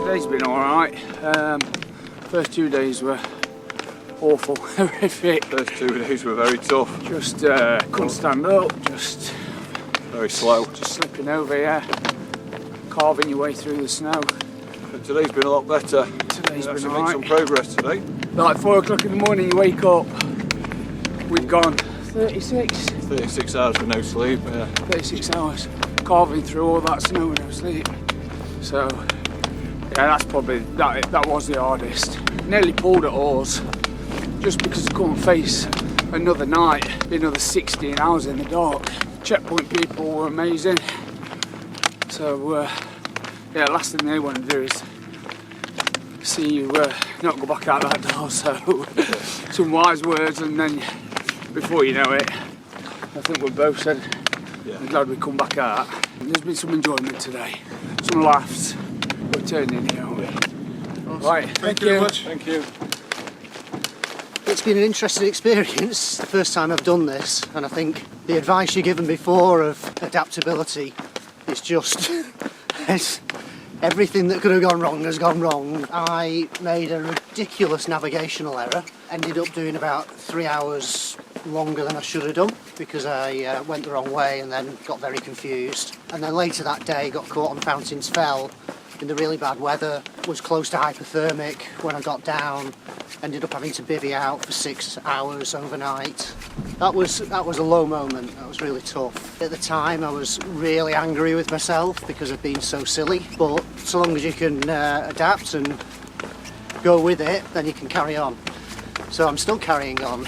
today's been alright. First 2 days were awful, horrific. First 2 days were very tough. Just couldn't stand up, just very slow. Just slipping over, yeah. Carving your way through the snow. But today's been a lot better. Today's been actually alright. made some progress today. Like 4 o'clock in the morning, you wake up. We'd gone 36 hours with no sleep. Yeah. 36 hours carving through all that snow with no sleep. So yeah, that's probably that was the hardest. Nearly pulled at oars just because I couldn't face another night, another 16 hours in the dark. Checkpoint people were amazing. So yeah, last thing they want to do is see you not go back out that door. So some wise words, and then before you know it, I think we both said, I'm glad we come back out. And there's been some enjoyment today, some laughs. We're turning in here, aren't we? Awesome. Right, thank you very much. Thank you. It's been an interesting experience, the first time I've done this, and I think the advice you've given before of adaptability is just everything that could have gone wrong has gone wrong. I made a ridiculous navigational error, ended up doing about 3 hours longer than I should have done because I went the wrong way and then got very confused. And then later that day got caught on Fountains Fell in the really bad weather, was close to hypothermic when I got down, ended up having to bivvy out for 6 hours overnight. That was a low moment. That was really tough. At the time I was really angry with myself because I'd been so silly, but so long as you can adapt and go with it, then you can carry on. So I'm still carrying on.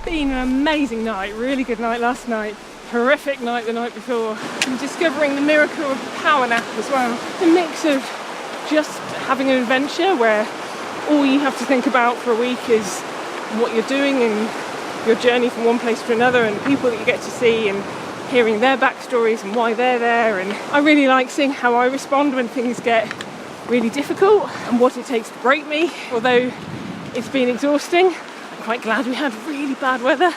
Been an amazing night, really good night last night, horrific night the night before, and discovering the miracle of a power nap as well. A mix of just having an adventure where all you have to think about for a week is what you're doing and your journey from one place to another and the people that you get to see and hearing their backstories and why they're there. And I really like seeing how I respond when things get really difficult and what it takes to break me. Although it's been exhausting, I'm quite glad we had really bad weather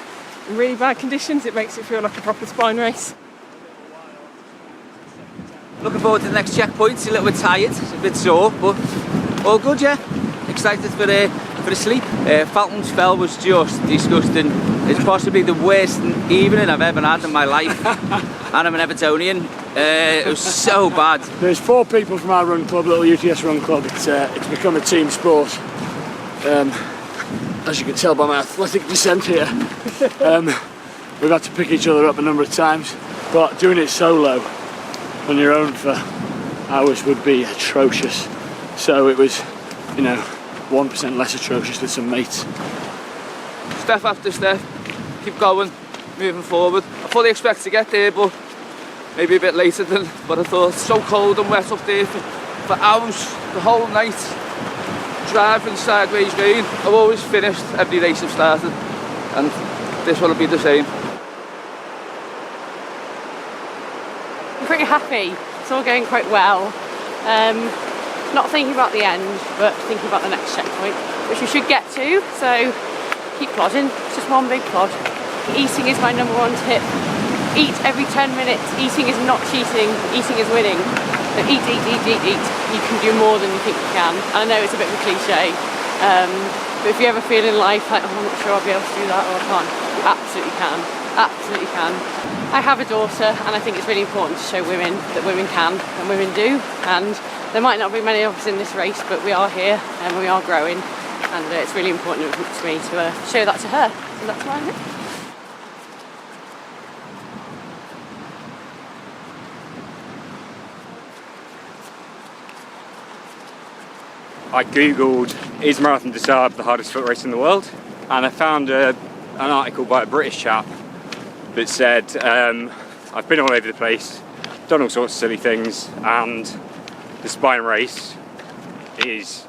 and really bad conditions. It makes it feel like a proper spine race. Looking forward to the next checkpoint. It's a little bit tired, it's a bit sore, but all good, yeah. Excited for the sleep. Fountains Fell was just disgusting. It's possibly the worst evening I've ever had in my life. And I'm an Evertonian. It was so bad. There's 4 people from our run club, little UTS run club. It's become a team sport. As you can tell by my athletic descent here, we've had to pick each other up a number of times, but doing it solo on your own for hours would be atrocious. So it was, 1% less atrocious with some mates. Step after step, keep going, moving forward. I fully expect to get there, but maybe a bit later than what I thought. It's so cold and wet up there for hours, the whole night. Driving sideways rain. I've always finished every race I've started, and this one will be the same. I'm pretty happy. It's all going quite well. Not thinking about the end, but thinking about the next checkpoint, which we should get to. So keep plodding. It's just one big plod. Eating is my number 1 tip. Eat every 10 minutes. Eating is not cheating. Eating is winning. So eat, eat, eat, eat, eat. You can do more than you think you can. And I know it's a bit of a cliche, but if you ever feel in life like, oh, I'm not sure I'll be able to do that or I can't, you absolutely can. Absolutely can. I have a daughter, and I think it's really important to show women that women can and women do. And there might not be many of us in this race, but we are here and we are growing. And it's really important to me to show that to her. So that's why I'm here. I googled, is Marathon des Sables the hardest foot race in the world? And I found an article by a British chap that said, I've been all over the place, done all sorts of silly things, and the spine race is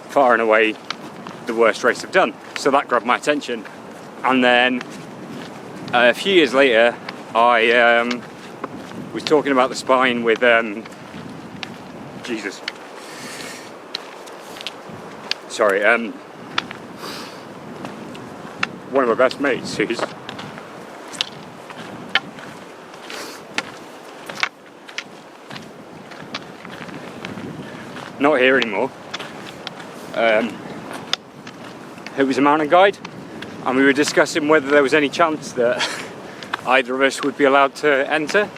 far and away the worst race I've done. So that grabbed my attention. And then a few years later, I was talking about the spine with one of my best mates who's not here anymore, who was a mountain guide, and we were discussing whether there was any chance that either of us would be allowed to enter.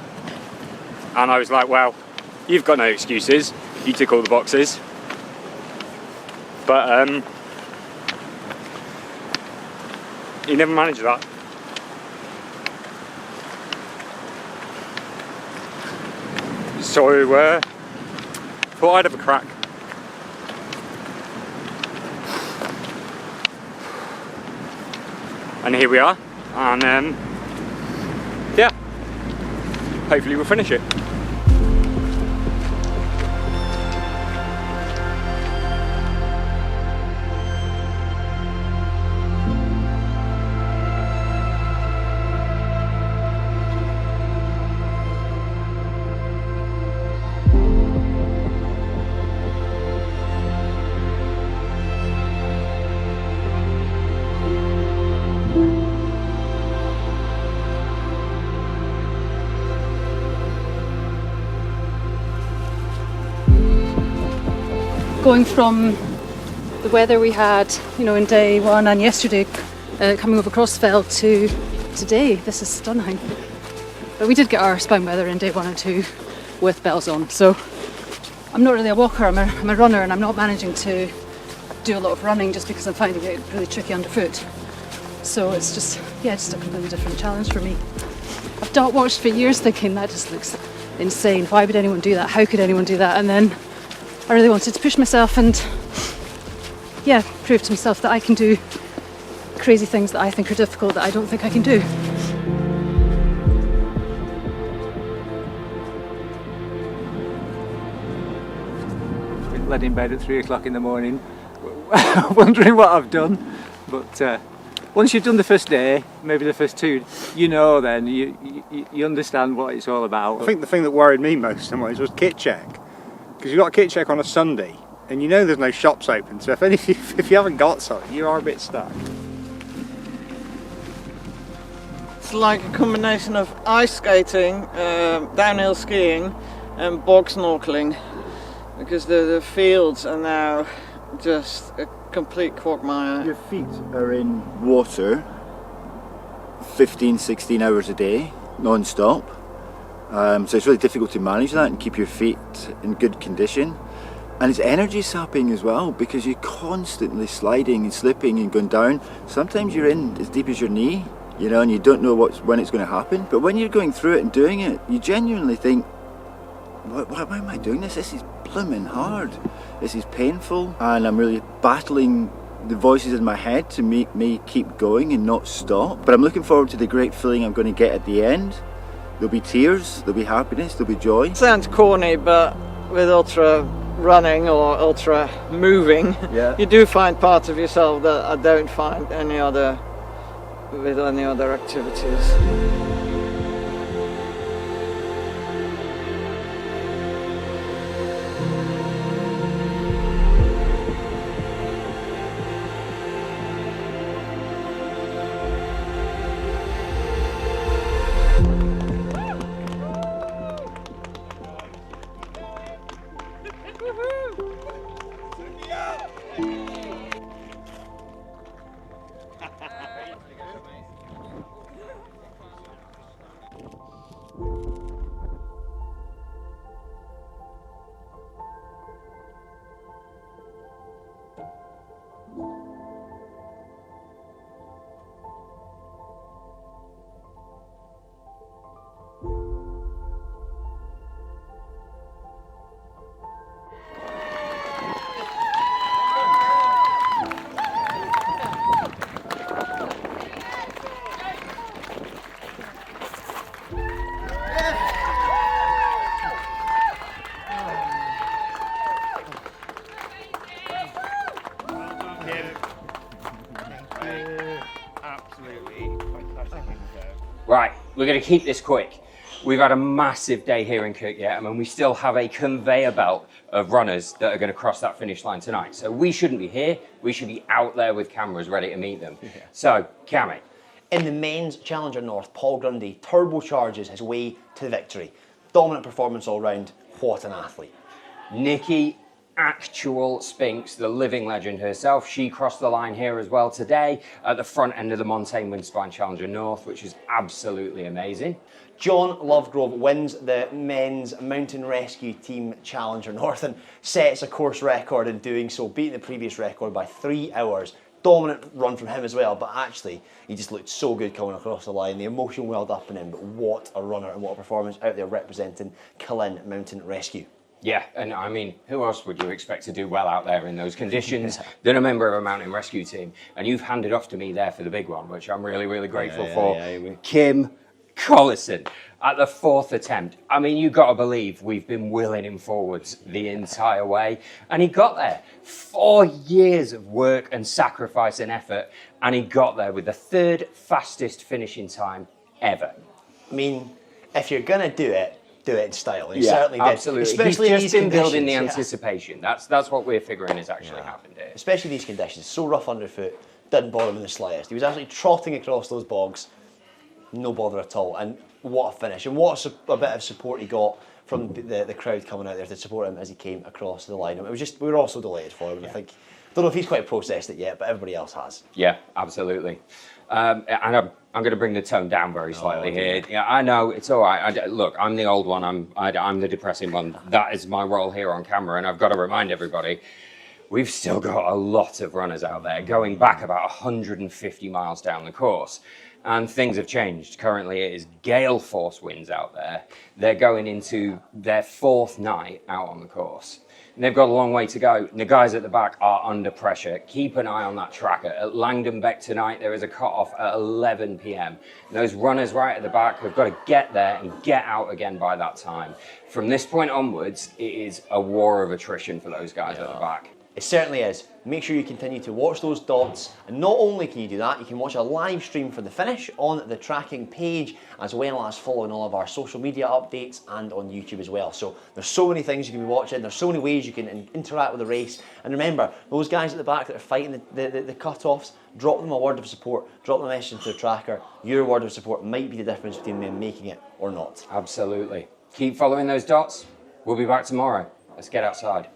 And I was like, well, you've got no excuses, you tick all the boxes. But he never managed that. So thought I'd have a crack. And here we are, and yeah, hopefully we'll finish it. Going from the weather we had, in day one and yesterday, coming over Crossfell to today, this is stunning. But we did get our spine weather in day 1 and 2 with bells on. So I'm not really a walker, I'm a runner, and I'm not managing to do a lot of running just because I'm finding it really tricky underfoot. So it's just a completely different challenge for me. I've dart watched for years thinking that just looks insane. Why would anyone do that? How could anyone do that? And then I really wanted to push myself and prove to myself that I can do crazy things that I think are difficult that I don't think I can do. Been led in bed at 3 o'clock in the morning, wondering what I've done. But once you've done the first day, maybe the first 2, then you understand what it's all about. I think the thing that worried me most in ways was kit check. Because you've got a kit check on a Sunday, and there's no shops open, so if you haven't got something, you are a bit stuck. It's like a combination of ice skating, downhill skiing, and bog snorkeling, because the fields are now just a complete quagmire. Your feet are in water 15, 16 hours a day, non-stop. So it's really difficult to manage that and keep your feet in good condition. And it's energy sapping as well, because you're constantly sliding and slipping and going down. Sometimes you're in as deep as your knee, and you don't know when it's going to happen. But when you're going through it and doing it, you genuinely think, why am I doing this? This is blooming hard. This is painful, and I'm really battling the voices in my head to make me keep going and not stop. But I'm looking forward to the great feeling I'm going to get at the end. There'll be tears, there'll be happiness, there'll be joy. It sounds corny, but with ultra running or ultra moving, you do find parts of yourself that I don't find with any other activities. we're going to keep this quick. We've had a massive day here in Kirk Yetholm, and we still have a conveyor belt of runners that are going to cross that finish line tonight. So we shouldn't be here. We should be out there with cameras ready to meet them. So, Cammy. In the men's Challenger North, Paul Grundy turbocharges his way to the victory. Dominant performance all round. What an athlete. Nikki, actual Spinks, the living legend herself, she crossed the line here as well today at the front end of the Montane Windspine Challenger North, which is absolutely amazing. John Lovegrove wins the men's mountain rescue team Challenger North and sets a course record in doing so, beating the previous record by 3 hours. Dominant run from him as well, but actually he just looked so good coming across the line. The emotion welled up in him, but what a runner and what a performance out there representing Cullen Mountain Rescue. Yeah, and I mean, who else would you expect to do well out there in those conditions than a member of a mountain rescue team? And you've handed off to me there for the big one, which I'm really, really grateful for. Kim Collison at the 4th attempt. I mean, you've got to believe we've been willing him forwards the entire way. And he got there. 4 years of work and sacrifice and effort. And he got there with the 3rd fastest finishing time ever. I mean, if you're going to do it in style. He yeah, certainly did. Absolutely. Especially He's just been building the yeah. anticipation. That's what we're figuring has actually happened here. Especially these conditions. So rough underfoot. Didn't bother him in the slightest. He was actually trotting across those bogs. No bother at all. And what a finish. And what a bit of support he got from the crowd coming out there to support him as he came across the line. It was just, we were all so delighted for him. I think, don't know if he's quite processed it yet, but everybody else has. Yeah, absolutely. And I'm going to bring the tone down very slightly here. Yeah, I know, it's all right. Look, I'm the old one. I'm the depressing one. That is my role here on camera, and I've got to remind everybody, we've still got a lot of runners out there going back about 150 miles down the course. And things have changed. Currently, it is gale force winds out there. They're going into their 4th night out on the course. And they've got a long way to go. And the guys at the back are under pressure. Keep an eye on that tracker. At Langdon Beck tonight, there is a cut-off at 11 p.m. And those runners right at the back have got to get there and get out again by that time. From this point onwards, it is a war of attrition for those guys at the back. It certainly is. Make sure you continue to watch those dots, and not only can you do that, you can watch a live stream for the finish on the tracking page, as well as following all of our social media updates and on YouTube as well. So there's so many things you can be watching, there's so many ways you can interact with the race, and remember, those guys at the back that are fighting the cut-offs, drop them a word of support, drop them a message into the tracker. Your word of support might be the difference between them making it or not. Absolutely. Keep following those dots. We'll be back tomorrow. Let's get outside.